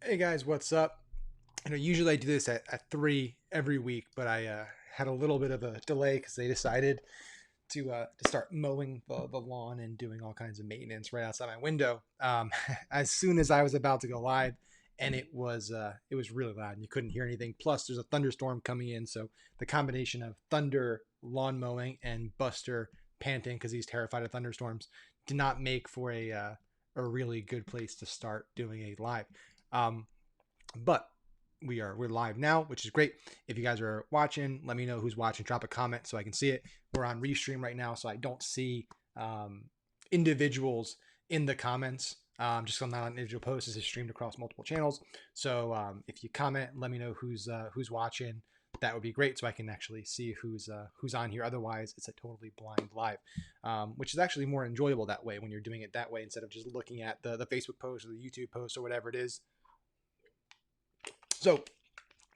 Hey guys, what's up? Usually I do this at 3 every week, but I had a little bit of a delay because they decided to start mowing the lawn and doing all kinds of maintenance right outside my window. As soon as I was about to go live, and it was really loud and you couldn't hear anything. Plus, there's a thunderstorm coming in, so the combination of thunder, lawn mowing, and Buster panting because he's terrified of thunderstorms did not make for a really good place to start doing a live. Um, but we're live now, which is great. If you guys are watching, let me know who's watching. Drop a comment so I can see it. We're on Restream right now, so I don't see individuals in the comments. Just so I'm not on individual posts. This is streamed across multiple channels. So if you comment, let me know who's watching. That would be great, so I can actually see who's on here. Otherwise, it's a totally blind live, which is actually more enjoyable that way when you're doing it that way instead of just looking at the Facebook post or the YouTube post or whatever it is. So,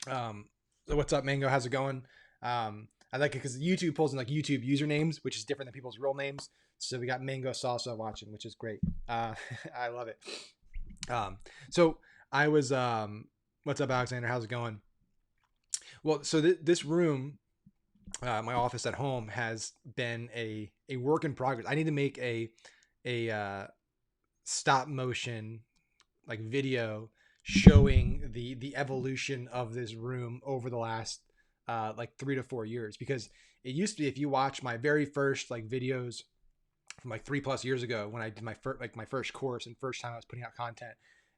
um, so what's up, Mango? How's it going? I like it because YouTube pulls in like YouTube usernames, which is different than people's real names. So we got Mango Salsa watching, which is great. I love it. Um, so I was, what's up, Alexander? How's it going? Well, so this room, my office at home, has been a work in progress. I need to make a stop motion like video showing the evolution of this room over the last like 3 to 4 years, because it used to be, if you watch my very first like videos from like 3+ years ago when I did my first course and first time I was putting out content,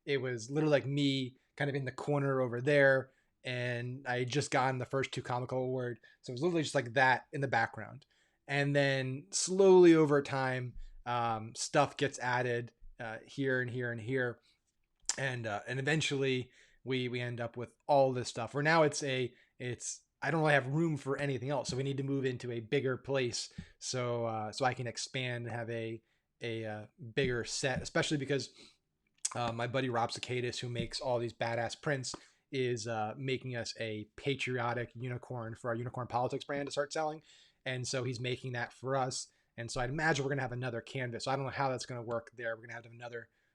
it was literally like me kind of in the corner over there, and I had just gotten the first two comical award, so it was literally just like that in the background. And then slowly over time, stuff gets added here and here and here, and eventually we end up with all this stuff where now it's I don't really have room for anything else, so we need to move into a bigger place, so I can expand and have a bigger set, especially because my buddy Rob Cicadis, who makes all these badass prints, is making us a patriotic unicorn for our unicorn politics brand to start selling, and so he's making that for us. And so I'd imagine we're gonna have another canvas. So I don't know how that's gonna work there. We're gonna have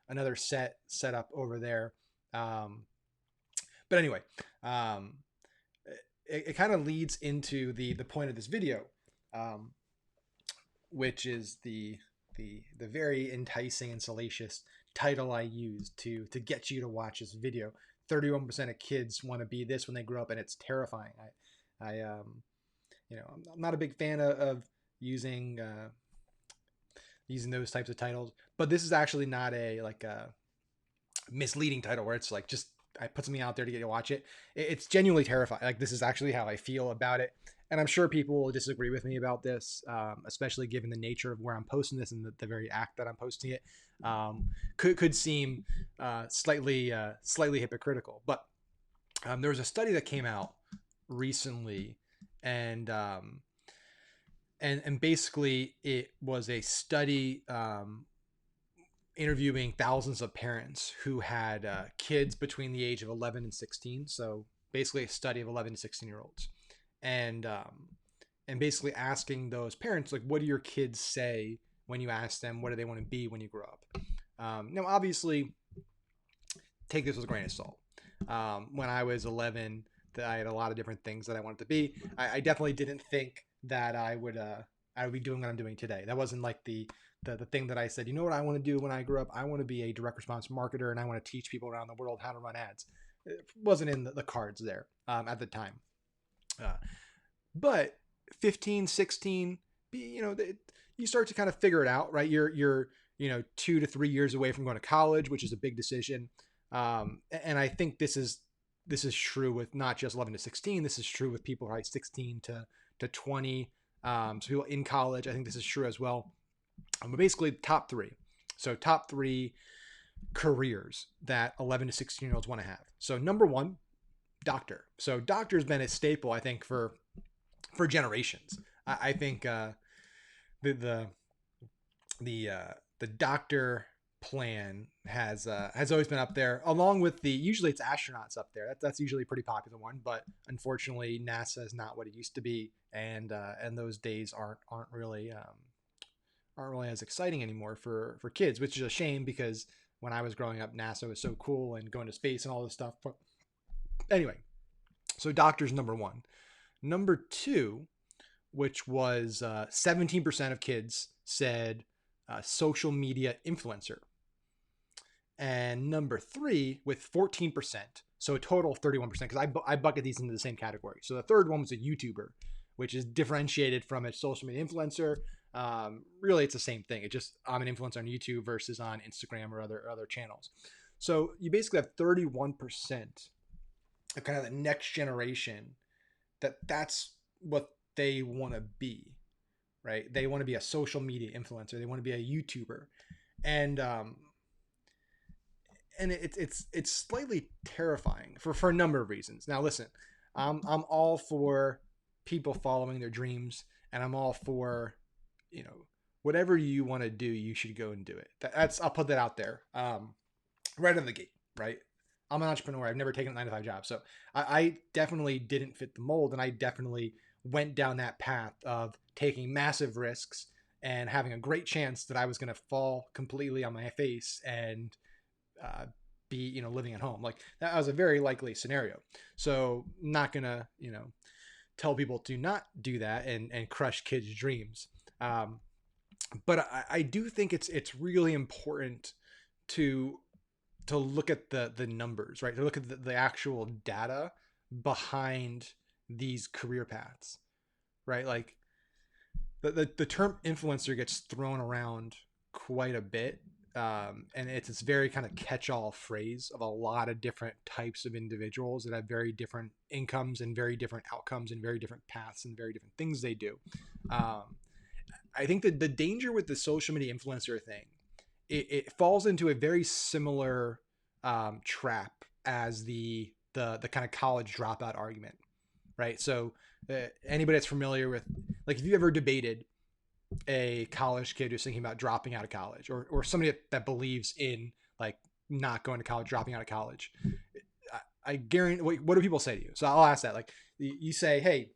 another set up over there. Um, but anyway, um, it kind of leads into the point of this video, um, which is the very enticing and salacious title I used to get you to watch this video. 31% of kids want to be this when they grow up, and it's terrifying. I'm not a big fan of using using those types of titles, but this is actually not a like a misleading title where it's like just I put something out there to get you to watch it. It's genuinely terrifying. Like, this is actually how I feel about it, and I'm sure people will disagree with me about this, especially given the nature of where I'm posting this and the very act that I'm posting it. Could seem slightly hypocritical, but there was a study that came out recently, and and basically it was a study interviewing thousands of parents who had kids between the age of 11 and 16. So basically a study of 11 to 16 year olds, and and basically asking those parents, like, what do your kids say when you ask them what do they want to be when you grow up? Now, obviously, take this with a grain of salt. When I was 11, I had a lot of different things that I wanted to be. I definitely didn't think that I would be doing what I'm doing today. That wasn't like the thing that I said, you know what I want to do when I grow up? I want to be a direct response marketer, and I want to teach people around the world how to run ads. It wasn't in the cards there at the time. Uh, but 15, 16, you start to kind of figure it out, right? You're 2 to 3 years away from going to college, which is a big decision. And I think this is true with not just 11 to 16. This is true with people, right, 16 to 20. So people in college, I think this is true as well. But basically, top three. So top three careers that 11 to 16-year-olds want to have. So number one, doctor. So doctor's been a staple, I think, for generations. I think the the the doctor plan has always been up there, along with usually it's astronauts up there. That's usually a pretty popular one, but unfortunately NASA is not what it used to be, and those days aren't really as exciting anymore for kids, which is a shame because when I was growing up, NASA was so cool and going to space and all this stuff. But anyway, so doctors number one. Number two, which was 17% of kids said social media influencer. And number three with 14%, so a total of 31%, because I bucket these into the same category. So the third one was a YouTuber, which is differentiated from a social media influencer. Really, it's the same thing. It just, I'm an influencer on YouTube versus on Instagram or other channels. So you basically have 31% of kind of the next generation that's what they want to be, right? They want to be a social media influencer. They want to be a YouTuber, and it's slightly terrifying for a number of reasons. Now, listen, I'm all for people following their dreams, and I'm all for, whatever you want to do, you should go and do it. That's I'll put that out there, right on the gate, right? I'm an entrepreneur. I've never taken a 9-to-5 job, so I definitely didn't fit the mold, and I definitely went down that path of taking massive risks and having a great chance that I was going to fall completely on my face and be living at home. Like, that was a very likely scenario. So not gonna tell people to not do that and crush kids' dreams. But I do think it's really important to look at the numbers, right? To look at the actual data behind these career paths, right? Like the term influencer gets thrown around quite a bit. And it's this very kind of catch-all phrase of a lot of different types of individuals that have very different incomes and very different outcomes and very different paths and very different things they do. I think that the danger with the social media influencer thing, it falls into a very similar trap as the kind of college dropout argument, right? So anybody that's familiar with, like, if you ever debated a college kid who's thinking about dropping out of college, or somebody that believes in, like, not going to college, dropping out of college, I guarantee, what do people say to you? So I'll ask that. Like, you say, hey,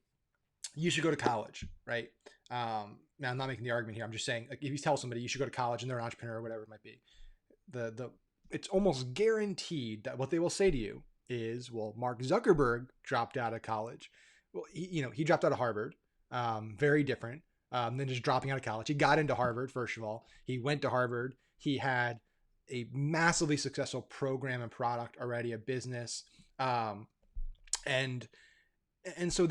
you should go to college, right? Now, I'm not making the argument here. I'm just saying, like, if you tell somebody you should go to college and they're an entrepreneur or whatever it might be, it's almost guaranteed that what they will say to you is, well, Mark Zuckerberg dropped out of college. Well, he dropped out of Harvard. Very different than just dropping out of college. He got into Harvard, first of all. He went to Harvard. He had a massively successful program and product already, a business. And so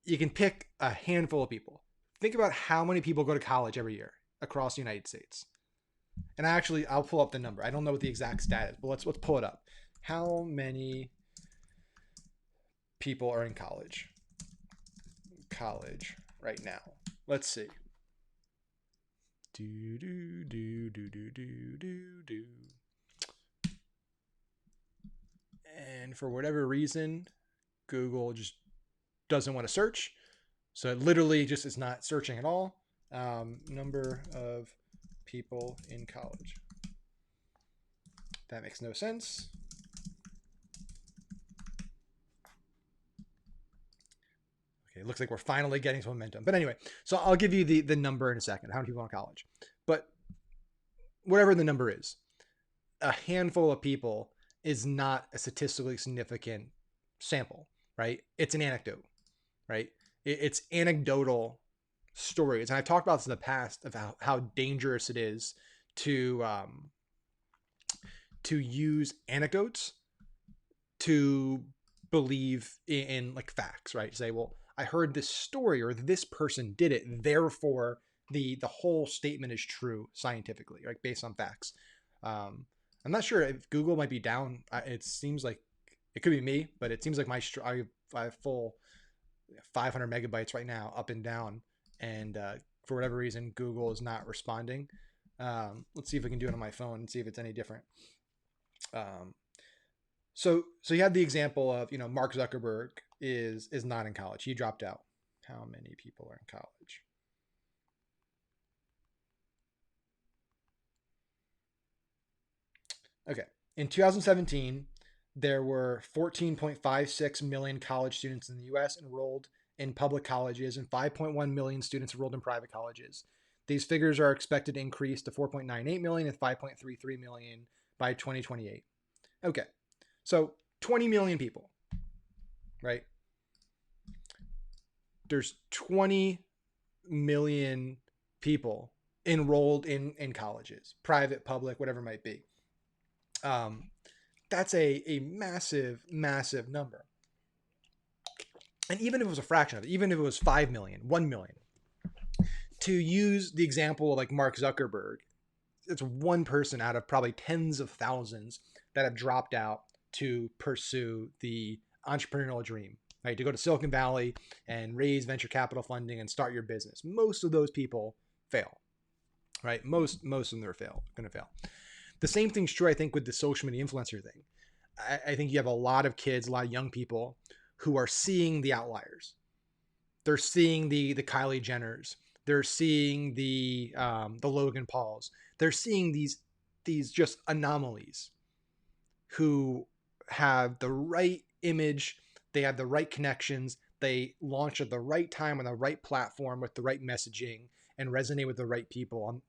you can pick a handful of people. Think about how many people go to college every year across the United States. And I'll pull up the number. I don't know what the exact stat is, but let's pull it up. How many people are in college right now? Let's see. And for whatever reason, Google just doesn't want to search. So it literally just is not searching at all. Number of people in college. That makes no sense. Okay, it looks like we're finally getting some momentum. But anyway, so I'll give you the number in a second, how many people in college. But whatever the number is, a handful of people is not a statistically significant sample, right? It's an anecdote, right? It's anecdotal stories. And I've talked about this in the past of how dangerous it is to use anecdotes to believe in like facts, right? Say, well, I heard this story or this person did it, therefore the whole statement is true scientifically, like based on facts. I'm not sure if Google might be down. It seems like it could be me, but it seems like I have full 500 megabytes right now, up and down, and for whatever reason Google is not responding. Let's see if we can do it on my phone and see if it's any different. So you have the example of, Mark Zuckerberg is not in college. He dropped out. How many people are in college? Okay. In 2017, there were 14.56 million college students in the US enrolled in public colleges and 5.1 million students enrolled in private colleges. These figures are expected to increase to 4.98 million and 5.33 million by 2028. Okay, so 20 million people, right? There's 20 million people enrolled in colleges, private, public, whatever it might be. That's a massive, massive number. And even if it was a fraction of it, even if it was 5 million, 1 million, to use the example of like Mark Zuckerberg, it's one person out of probably tens of thousands that have dropped out to pursue the entrepreneurial dream, right? To go to Silicon Valley and raise venture capital funding and start your business. Most of those people fail, right? Most of them are going to fail. The same thing's true, I think, with the social media influencer thing. I think you have a lot of kids, a lot of young people who are seeing the outliers. They're seeing the Kylie Jenners. They're seeing the Logan Pauls. They're seeing these just anomalies who have the right image. They have the right connections. They launch at the right time on the right platform with the right messaging and resonate with the right people.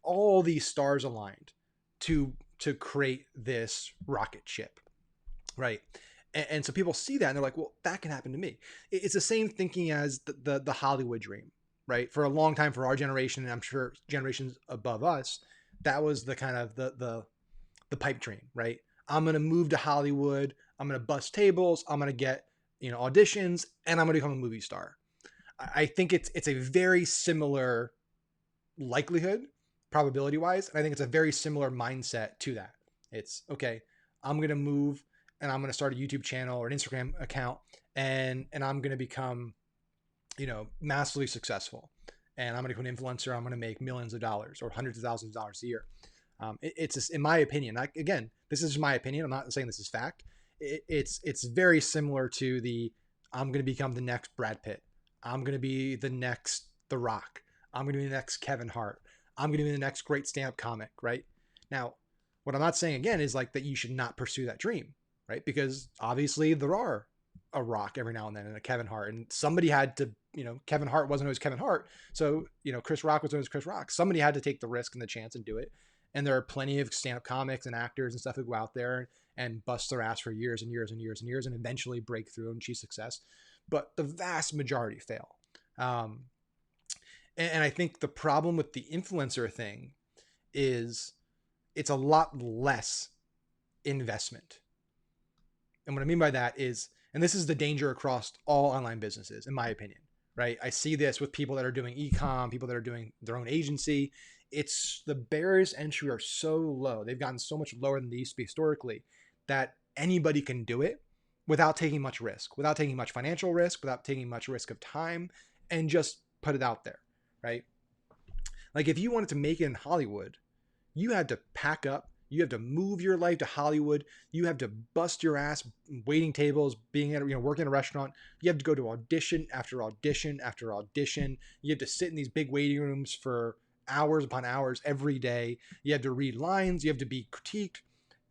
All these stars aligned to create this rocket ship, right? And so people see that and they're like, well, that can happen to me. It's the same thinking as the Hollywood dream, right? For a long time, for our generation, and I'm sure generations above us, that was the kind of the pipe dream, right? I'm going to move to Hollywood. I'm going to bust tables. I'm going to get, auditions, and I'm going to become a movie star. I think it's a very similar likelihood, probability wise. And I think it's a very similar mindset to that. It's okay. I'm going to move and I'm going to start a YouTube channel or an Instagram account and I'm going to become, massively successful, and I'm going to become an influencer. I'm going to make millions of dollars or hundreds of thousands of dollars a year. It's in my opinion, again, this is my opinion. I'm not saying this is fact. It's very similar to I'm going to become the next Brad Pitt. I'm going to be the next The Rock. I'm going to be the next Kevin Hart. I'm going to be the next great stand-up comic, right? Now, what I'm not saying again is like that you should not pursue that dream, right? Because obviously there are a Rock every now and then and a Kevin Hart, and somebody had to, Kevin Hart wasn't always Kevin Hart. So, Chris Rock was always Chris Rock. Somebody had to take the risk and the chance and do it. And there are plenty of stand-up comics and actors and stuff who go out there and bust their ass for years and years and years and years and eventually break through and achieve success. But the vast majority fail. And I think the problem with the influencer thing is it's a lot less investment. And what I mean by that is, and this is the danger across all online businesses, in my opinion, right? I see this with people that are doing e-com, people that are doing their own agency. It's the barriers to entry are so low. They've gotten so much lower than they used to be historically that anybody can do it without taking much risk, without taking much financial risk, without taking much risk of time, and just put it out there, right? Like if you wanted to make it in Hollywood, you had to pack up, you have to move your life to Hollywood, you have to bust your ass waiting tables, being at, working in a restaurant, you have to go to audition after audition after audition, you have to sit in these big waiting rooms for hours upon hours every day, you have to read lines, you have to be critiqued.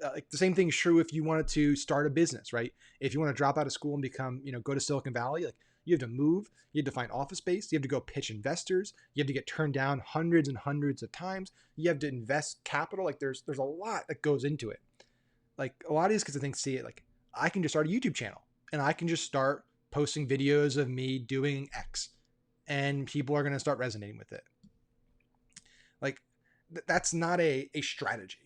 Like the same thing is true if you wanted to start a business, right? If you want to drop out of school and become, go to Silicon Valley, like you have to move, you have to find office space, you have to go pitch investors, you have to get turned down hundreds and hundreds of times, you have to invest capital. Like there's a lot that goes into it. Like a lot of these kids I think see it like I can just start a YouTube channel and I can just start posting videos of me doing X and people are going to start resonating with it. Like that's not a strategy.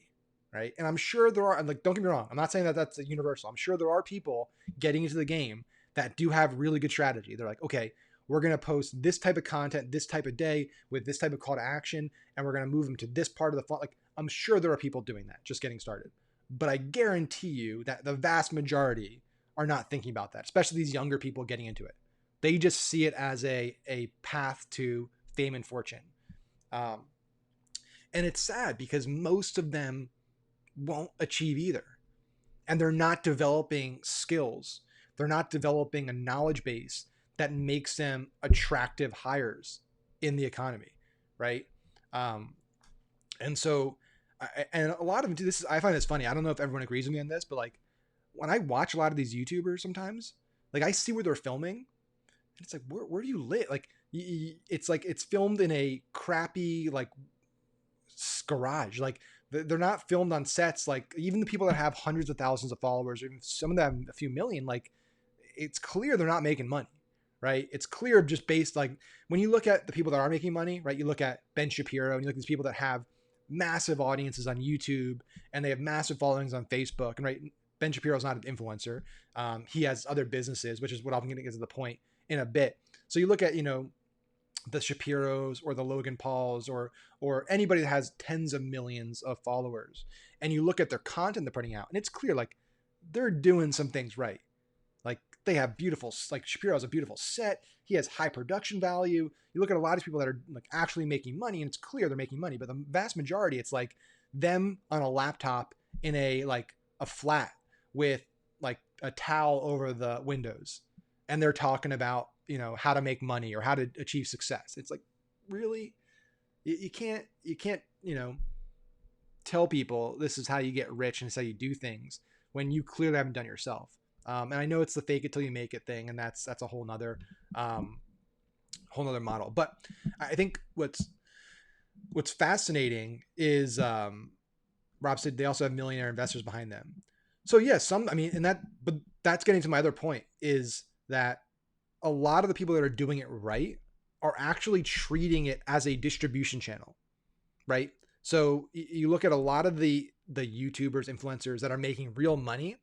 Right. And I'm sure there are, like, don't get me wrong, I'm not saying that that's a universal. I'm sure there are people getting into the game that do have really good strategy. They're like, okay, we're going to post this type of content, this type of day with this type of call to action, and we're going to move them to this part of the font. Like, I'm sure there are people doing that, just getting started. But I guarantee you that the vast majority are not thinking about that, especially these younger people getting into it. They just see it as a path to fame and fortune. And it's sad because most of them won't achieve either. And they're not developing skills. They're not developing a knowledge base that makes them attractive hires in the economy, right? And so, and a lot of them do this. I find this funny. I don't know if everyone agrees with me on this, but like when I watch a lot of these YouTubers sometimes, like I see where they're filming, and it's like, where do you live? Like it's like it's filmed in a crappy like garage. Like they're not filmed on sets. Like even the people that have hundreds of thousands of followers, or even some of them a few million, like it's clear they're not making money, right? It's clear just based like when you look at the people that are making money, right? You look at Ben Shapiro and you look at these people that have massive audiences on YouTube and they have massive followings on Facebook. And right, Ben Shapiro's not an influencer. He has other businesses, which is what I'm going to get to the point in a bit. So you look at, the Shapiros or the Logan Pauls or anybody that has tens of millions of followers, and you look at their content they're putting out, and it's clear like they're doing some things right. Like they have beautiful, like Shapiro has a beautiful set. He has high production value. You look at a lot of people that are like actually making money, and it's clear they're making money. But the vast majority, it's like them on a laptop in a flat with like a towel over the windows, and they're talking about how to make money or how to achieve success. It's like, really, you can't tell people this is how you get rich and it's how you do things when you clearly haven't done it yourself. And I know it's the fake it till you make it thing, and that's a whole nother model. But I think what's fascinating is Rob said they also have millionaire investors behind them. So yes, but that's getting to my other point is that a lot of the people that are doing it right are actually treating it as a distribution channel, right? So you look at a lot of the YouTubers, influencers that are making real money,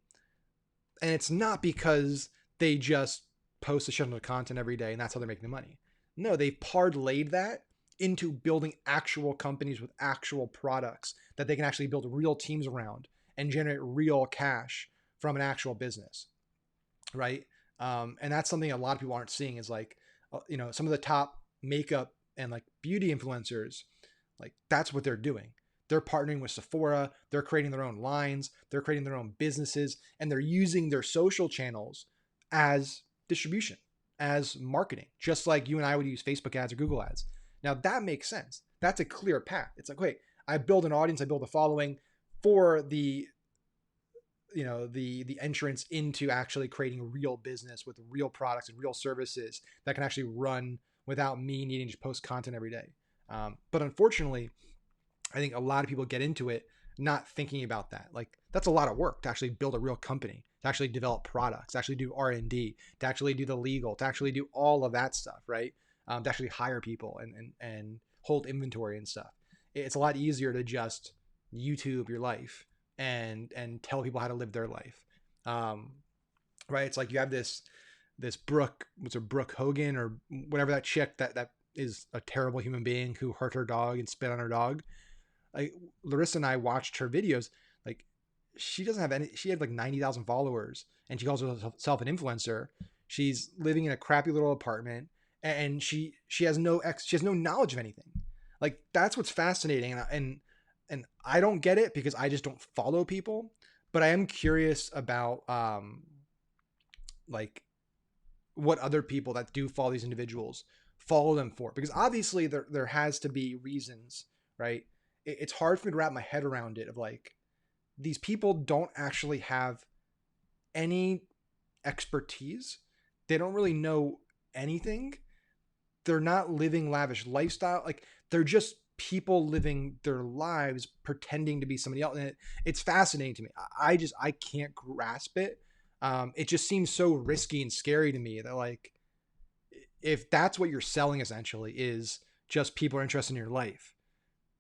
and it's not because they just post a shit ton of content every day and that's how they're making the money. No, they've parlayed that into building actual companies with actual products that they can actually build real teams around and generate real cash from an actual business, right? And that's something a lot of people aren't seeing is like, some of the top makeup and like beauty influencers, like that's what they're doing. They're partnering with Sephora. They're creating their own lines. They're creating their own businesses, and they're using their social channels as distribution, as marketing, just like you and I would use Facebook ads or Google ads. Now that makes sense. That's a clear path. It's like, wait, I build an audience, I build a following for the entrance into actually creating real business with real products and real services that can actually run without me needing to post content every day. But unfortunately, I think a lot of people get into it not thinking about that. Like that's a lot of work to actually build a real company, to actually develop products, to actually do R&D, to actually do the legal, to actually do all of that stuff, right? To actually hire people and hold inventory and stuff. It's a lot easier to just YouTube your life and tell people how to live their life. Right? It's like you have this Brooke Hogan or whatever, that chick that is a terrible human being who hurt her dog and spit on her dog. Like Larissa and I watched her videos. Like she doesn't have any. She had like 90,000 followers, and she calls herself an influencer. She's living in a crappy little apartment, and she has no knowledge of anything. Like that's what's fascinating, and I don't get it because I just don't follow people. But I am curious about like what other people that do follow these individuals follow them for, because obviously there has to be reasons, right? It's hard for me to wrap my head around it of like these people don't actually have any expertise. They don't really know anything. They're not living lavish lifestyle. Like they're just people living their lives pretending to be somebody else. And it's fascinating to me. I can't grasp it. It just seems so risky and scary to me that like, if that's what you're selling essentially is just people are interested in your life,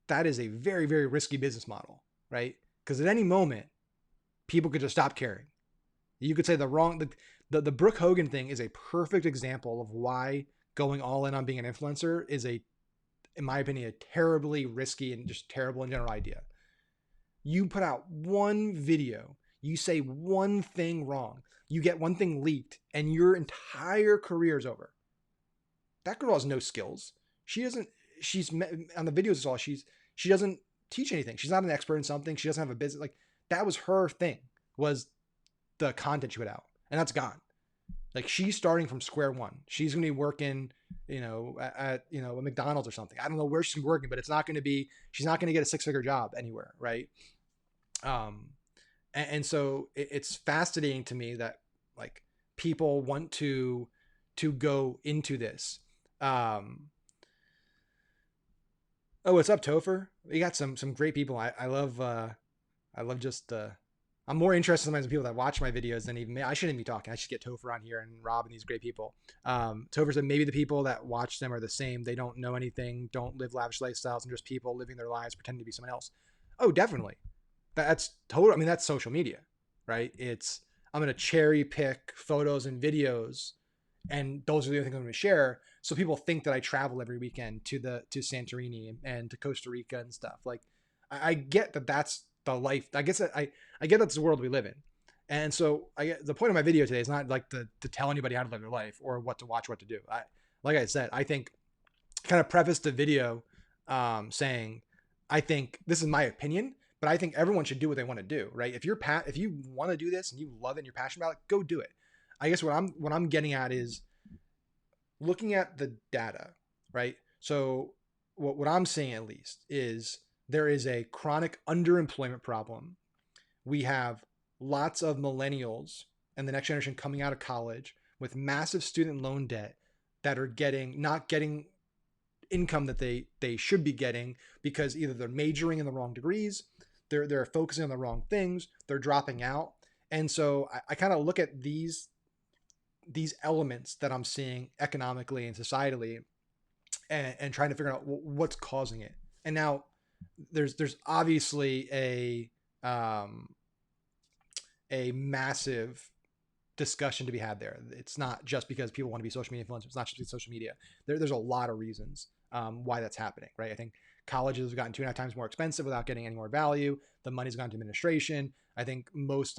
that is a very, very risky business model, right? Because at any moment, people could just stop caring. You could say the Brooke Hogan thing is a perfect example of why going all in on being an influencer is in my opinion, a terribly risky and just terrible in general idea. You put out one video, you say one thing wrong, you get one thing leaked, and your entire career is over. That girl has no skills. She's on the videos, all she doesn't teach anything. She's not an expert in something. She doesn't have a business. Like that was her thing, was the content she put out, and that's gone. Like she's starting from square one. She's going to be working, at a McDonald's or something. I don't know where she's working, but she's not going to get a 6-figure job anywhere. Right. And so it's fascinating to me that like people want to go into this Um, oh, what's up, Topher? We got some great people. I love just I'm more interested sometimes in people that watch my videos than even me. I shouldn't be talking. I should get Topher on here and Rob and these great people. Topher said maybe the people that watch them are the same. They don't know anything, don't live lavish lifestyles, and just people living their lives pretending to be someone else. Oh, definitely. That's total. I mean, that's social media, right? It's I'm gonna cherry pick photos and videos, and those are the only things I'm gonna share. So people think that I travel every weekend to Santorini and to Costa Rica and stuff. Like, I get that that's the life. I guess I get that's the world we live in. And so I get the point of my video today is not like to tell anybody how to live their life or what to watch, what to do. Like I said, I think kind of prefaced the video saying, I think this is my opinion, but I think everyone should do what they want to do, right? If you want to do this and you love it and you're passionate about it, go do it. I guess what I'm getting at is looking at the data, right? So what I'm seeing at least is there is a chronic underemployment problem. We have lots of millennials and the next generation coming out of college with massive student loan debt that are not getting income that they should be getting because either they're majoring in the wrong degrees, they're focusing on the wrong things, they're dropping out. And so I kind of look at these elements that I'm seeing economically and societally and trying to figure out what's causing it. And now there's obviously a massive discussion to be had there. It's not just because people want to be social media influencers. It's not just because social media. There's a lot of reasons why that's happening, right? I think colleges have gotten 2.5 times more expensive without getting any more value. The money's gone to administration. I think most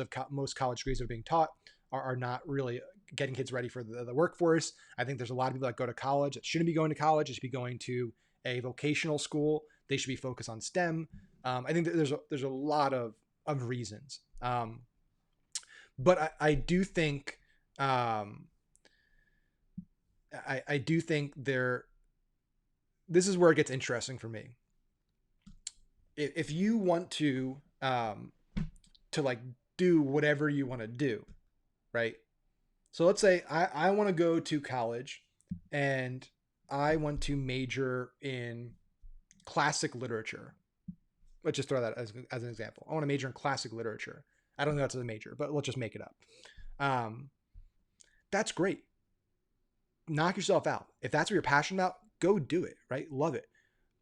college degrees that are being taught are not really getting kids ready for the workforce. I think there's a lot of people that go to college that shouldn't be going to college. They should be going to a vocational school. They should be focused on STEM. I think that there's a lot of reasons. But I do think I do think this is where it gets interesting for me. If you want to like do whatever you want to do, right? So let's say I want to go to college and I want to major in classic literature. Let's just throw that as an example. I want to major in classic literature. I don't know that's a major, but let's just make it up. That's great. Knock yourself out. If that's what you're passionate about, go do it, right? Love it.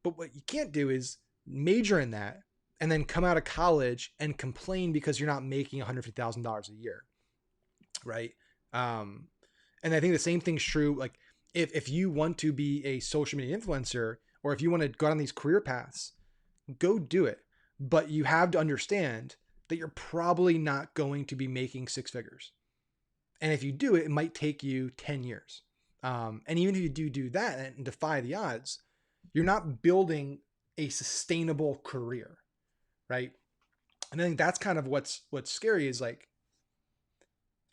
But what you can't do is major in that and then come out of college and complain because you're not making $150,000 a year, right? And I think the same thing's true. Like if you want to be a social media influencer or if you want to go on these career paths, go do it. But you have to understand that you're probably not going to be making 6 figures. And if you do it, it might take you 10 years. And even if you do that and defy the odds, you're not building a sustainable career, right? And I think that's kind of what's scary is like,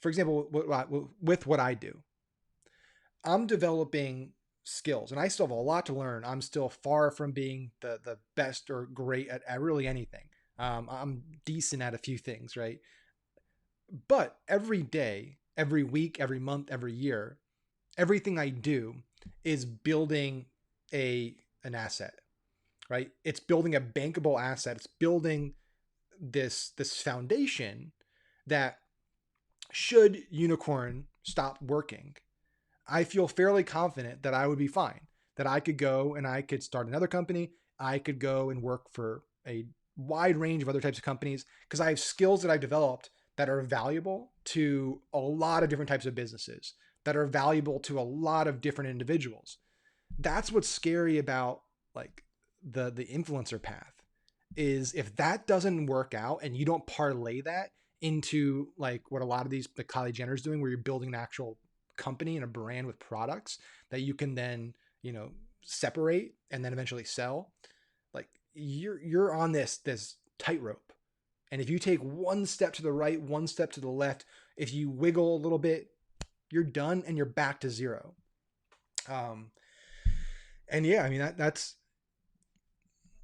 for example, with what I do, I'm developing skills and I still have a lot to learn. I'm still far from being the best or great at really anything. I'm decent at a few things, right? But every day, every week, every month, every year, everything I do is building an asset, right? It's building a bankable asset. It's building this foundation that should Unicorn stop working, I feel fairly confident that I would be fine, that I could go and I could start another company. I could go and work for a wide range of other types of companies because I have skills that I've developed that are valuable to a lot of different types of businesses, that are valuable to a lot of different individuals. That's what's scary about like the influencer path is if that doesn't work out and you don't parlay that into like what a lot of the Kylie Jenner's doing, where you're building an actual company and a brand with products that you can then, separate and then eventually sell. Like you're on this tightrope. And if you take one step to the right, one step to the left, if you wiggle a little bit, you're done and you're back to zero. And yeah, I mean,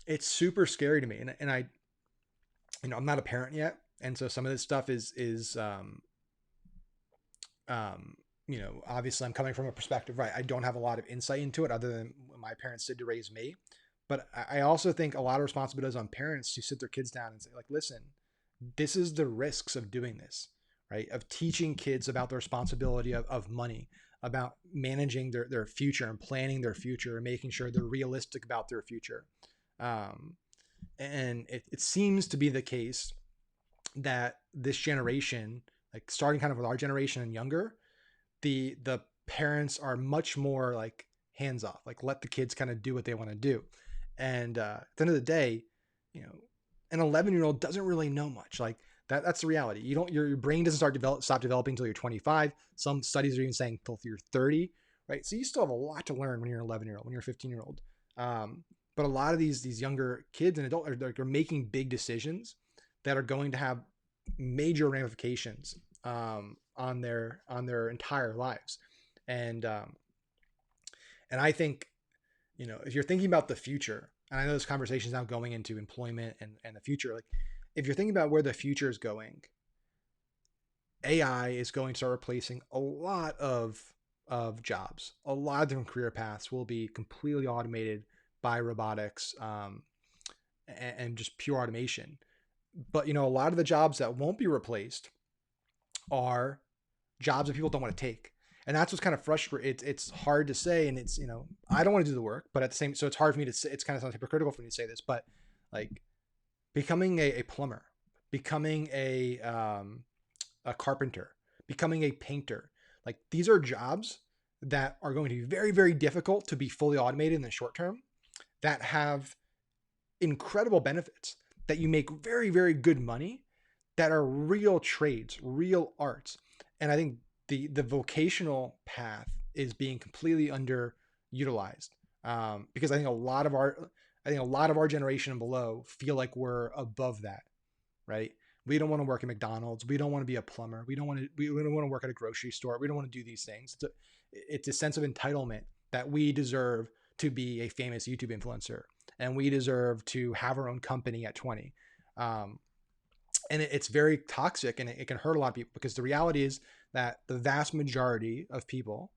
it's super scary to me. And I, I'm not a parent yet. And so some of this stuff is obviously I'm coming from a perspective, right? I don't have a lot of insight into it other than what my parents did to raise me. But I also think a lot of responsibility is on parents to sit their kids down and say, like, listen, this is the risks of doing this, right? Of teaching kids about the responsibility of money, about managing their future and planning their future and making sure they're realistic about their future. Um, and it seems to be the case that this generation, like starting kind of with our generation and younger, the parents are much more like hands off, like let the kids kind of do what they want to do. And at the end of the day, you know, an 11-year-old doesn't really know much. Like that's the reality. You don't your brain doesn't stop developing until you're 25. Some studies are even saying until you're 30, right? So you still have a lot to learn when you're an 11-year-old, when you're a 15-year-old. But a lot of these younger kids and adults are making big decisions that are going to have major ramifications on their entire lives. And um, and I think, if you're thinking about the future, and I know this conversation is now going into employment and the future, like if you're thinking about where the future is going, AI is going to start replacing a lot of jobs. A lot of different career paths will be completely automated by robotics, and just pure automation. But a lot of the jobs that won't be replaced are jobs that people don't want to take. And that's what's kind of frustrating. It's hard to say, and I don't want to do the work, but at the same, so it's hard for me to say. It's kind of sounds hypocritical for me to say this, but like becoming a plumber, becoming a carpenter, becoming a painter, like these are jobs that are going to be very, very difficult to be fully automated in the short term, that have incredible benefits, that you make very, very good money, that are real trades, real arts. And I think the vocational path is being completely underutilized, because I think a lot of our generation and below feel like we're above that, right? We don't want to work at McDonald's. We don't want to be a plumber. We don't want to work at a grocery store. We don't want to do these things. It's a sense of entitlement that we deserve to be a famous YouTube influencer, and we deserve to have our own company at 20. Um, and it's very toxic, and it can hurt a lot of people, because the reality is that the vast majority of people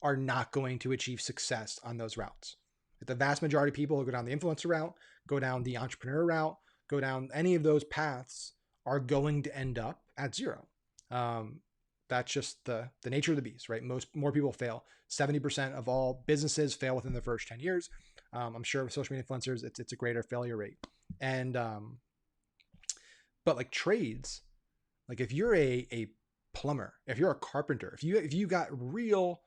are not going to achieve success on those routes. The vast majority of people who go down the influencer route, go down the entrepreneur route, go down any of those paths, are going to end up at zero. Um, that's just the nature of the beast, right? More people fail. 70% of all businesses fail within the first 10 years. I'm sure with social media influencers, it's a greater failure rate. And but like trades, like if you're a plumber, if you're a carpenter, if you got real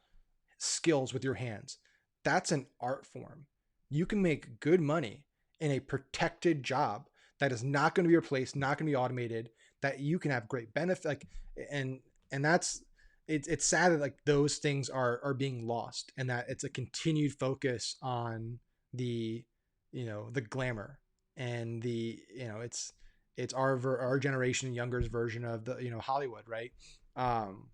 skills with your hands, that's an art form. You can make good money in a protected job that is not going to be replaced, not going to be automated, that you can have great benefit. Like, and that's, it's sad that like those things are being lost, and that it's a continued focus on the, the glamour, and it's our generation younger's version of the, Hollywood, right? um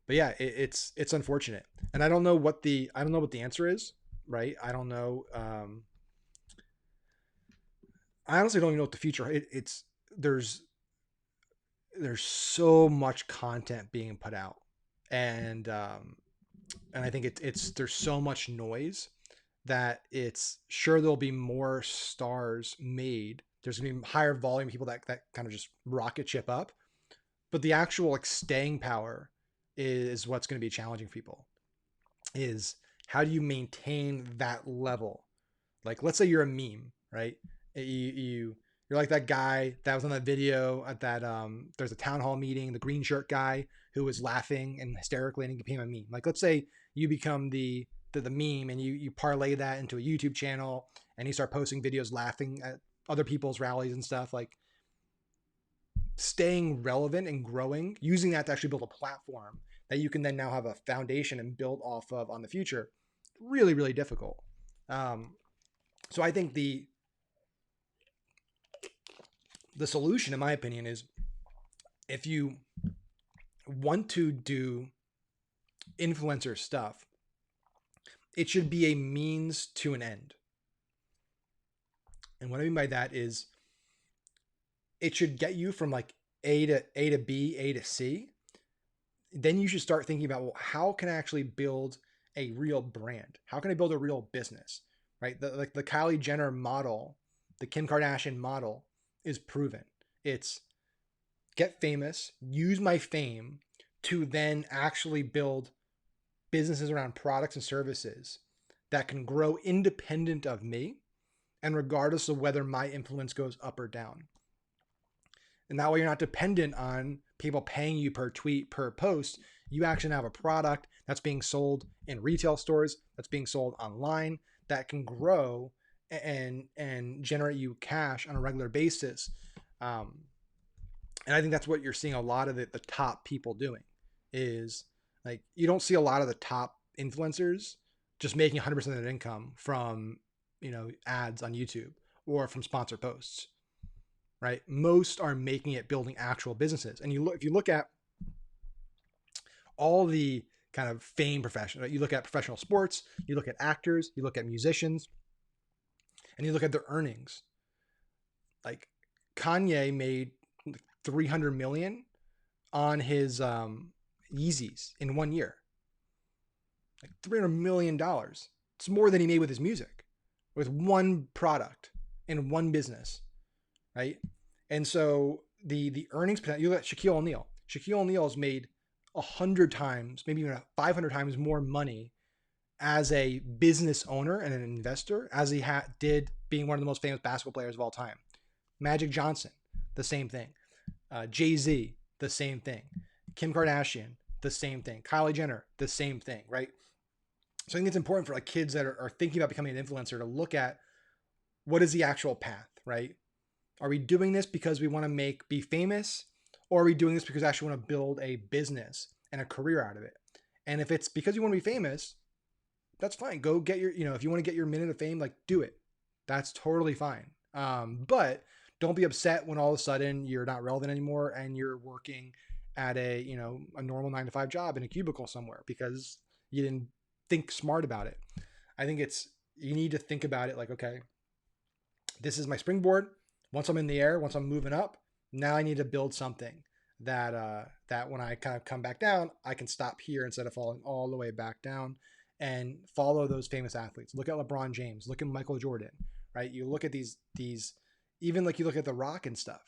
but yeah, it's unfortunate, and I don't know what the answer is, right? I don't know. I honestly don't even know what the future. It's there's there's so much content being put out, and I think it's there's so much noise that it's sure there'll be more stars made. There's gonna be higher volume people that kind of just rocket ship up, but the actual like staying power is what's going to be challenging for people. Is how do you maintain that level? Like, let's say you're a meme, right? You're like that guy that was on that video at that there's a town hall meeting, the green shirt guy who was laughing and hysterically, and he became a meme. Like, let's say you become the meme, and you parlay that into a YouTube channel, and you start posting videos laughing at other people's rallies and stuff. Like, staying relevant and growing, using that to actually build a platform that you can then now have a foundation and build off of on the future, really, really difficult. Um, so I think the solution, in my opinion, is if you want to do influencer stuff, it should be a means to an end. And what I mean by that is it should get you from like A to B, A to C, then you should start thinking about, well, how can I actually build a real brand? How can I build a real business, right? Like the Kylie Jenner model, the Kim Kardashian model is proven. It's get famous, use my fame to then actually build businesses around products and services that can grow independent of me and regardless of whether my influence goes up or down. And that way you're not dependent on people paying you per tweet, per post. You actually have a product that's being sold in retail stores, that's being sold online, that can grow and generate you cash on a regular basis. And I think that's what you're seeing a lot of the top people doing is like, you don't see a lot of the top influencers just making 100% of their income from, ads on YouTube or from sponsored posts, right? Most are making it building actual businesses. And if you look at all the kind of fame professionals, right? You look at professional sports, you look at actors, you look at musicians, and you look at their earnings. Like Kanye made 300 million on his Yeezys in 1 year. Like $300 million. It's more than he made with his music, with one product in one business, right? And so the earnings potential, you look at Shaquille O'Neal. Shaquille O'Neal has made 100 times, maybe even 500 times more money as a business owner and an investor as he did being one of the most famous basketball players of all time. Magic Johnson, the same thing. Jay-Z, the same thing. Kim Kardashian, the same thing. Kylie Jenner, the same thing, right? So I think it's important for like kids that are thinking about becoming an influencer to look at what is the actual path, right? Are we doing this because we want to be famous, or are we doing this because we actually want to build a business and a career out of it? And if it's because you want to be famous, that's fine. Go get your, if you want to get your minute of fame, like do it. That's totally fine. But don't be upset when all of a sudden you're not relevant anymore and you're working at a normal 9-to-5 job in a cubicle somewhere because you didn't think smart about it. I think you need to think about it like, okay, this is my springboard. Once I'm in the air, once I'm moving up, now I need to build something that when I kind of come back down, I can stop here instead of falling all the way back down, and follow those famous athletes. Look at LeBron James, look at Michael Jordan, right? You look at these, even like you look at The Rock and stuff,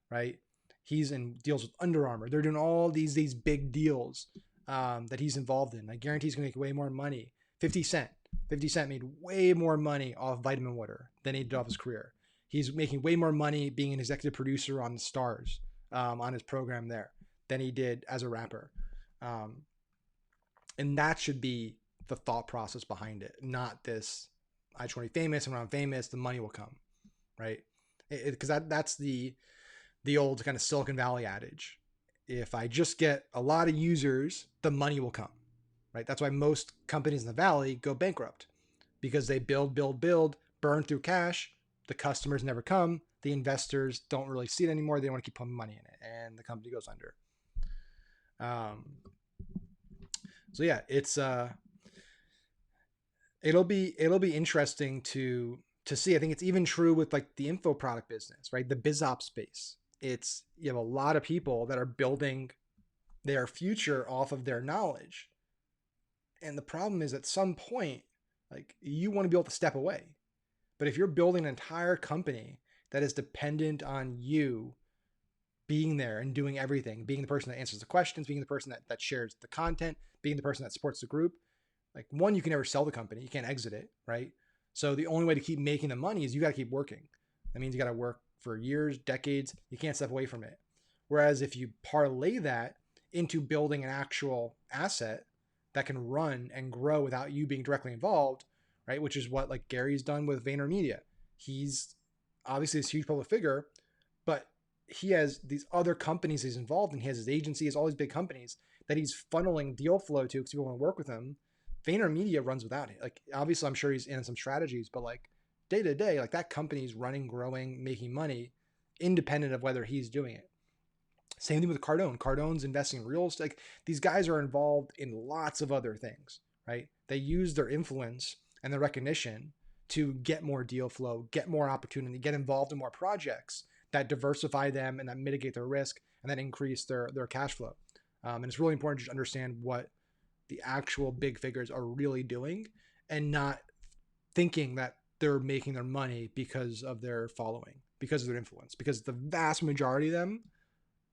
right? He's in deals with Under Armour. They're doing all these big deals that he's involved in. I guarantee he's going to make way more money. 50 Cent made way more money off vitamin water than he did off his career. He's making way more money being an executive producer on the Stars, on his program there, than he did as a rapper. And that should be the thought process behind it, not this, I just want to be famous, and when I'm famous, the money will come, right? Because that's the old kind of Silicon Valley adage. If I just get a lot of users, the money will come, right? That's why most companies in the Valley go bankrupt, because they build, burn through cash. The customers never come. The investors don't really see it anymore. They don't want to keep putting money in it, and the company goes under. So yeah, it'll be interesting to see. I think it's even true with like the info product business, right? The biz ops space. You have a lot of people that are building their future off of their knowledge. And the problem is at some point, like, you want to be able to step away. But if you're building an entire company that is dependent on you being there and doing everything, being the person that answers the questions, being the person that shares the content, being the person that supports the group, like, one, you can never sell the company. You can't exit it, right? So the only way to keep making the money is you got to keep working. That means you got to work for years, decades. You can't step away from it. Whereas if you parlay that into building an actual asset that can run and grow without you being directly involved, right? Which is what like Gary's done with VaynerMedia. He's obviously this huge public figure, but he has these other companies he's involved in. He has his agency, he has all these big companies that he's funneling deal flow to because people want to work with him. VaynerMedia runs without it. Like, obviously I'm sure he's in some strategies, but like day to day, like, that company's running, growing, making money independent of whether he's doing it. Same thing with Cardone. Cardone's investing in real estate. Like, these guys are involved in lots of other things, right? They use their influence and their recognition to get more deal flow, get more opportunity, get involved in more projects that diversify them and that mitigate their risk and that increase their cash flow. And it's really important to just understand what the actual big figures are really doing, and not thinking that they're making their money because of their following, because of their influence, because the vast majority of them,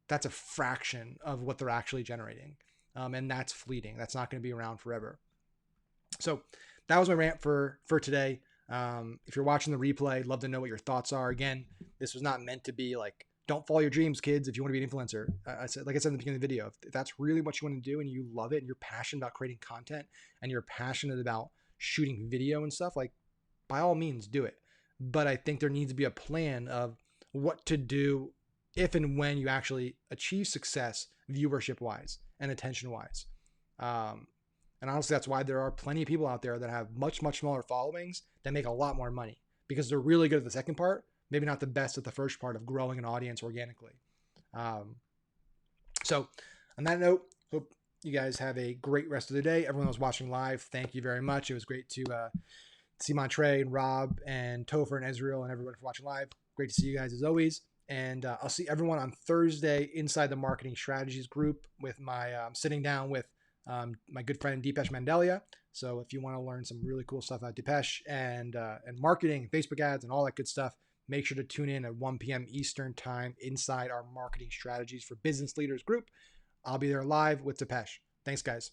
that's a fraction of what they're actually generating. And that's fleeting. That's not going to be around forever. So that was my rant for today. If you're watching the replay, I'd love to know what your thoughts are. Again, this was not meant to be like, don't follow your dreams, kids, if you want to be an influencer. I said, like I said in the beginning of the video, if that's really what you want to do and you love it and you're passionate about creating content and you're passionate about shooting video and stuff, like, by all means, do it. But I think there needs to be a plan of what to do if and when you actually achieve success viewership wise and attention wise. And honestly, that's why there are plenty of people out there that have much, much smaller followings that make a lot more money, because they're really good at the second part, maybe not the best at the first part of growing an audience organically. So on that note, hope you guys have a great rest of the day. Everyone that was watching live, thank you very much. It was great to see Montre and Rob and Topher and Ezreal and everyone for watching live. Great to see you guys as always. And I'll see everyone on Thursday inside the Marketing Strategies group with my sitting down with my good friend Deepesh Mandalia. So if you want to learn some really cool stuff about Deepesh and marketing, Facebook ads, and all that good stuff, make sure to tune in at 1 p.m. Eastern time inside our Marketing Strategies for Business Leaders group. I'll be there live with Deepesh. Thanks, guys.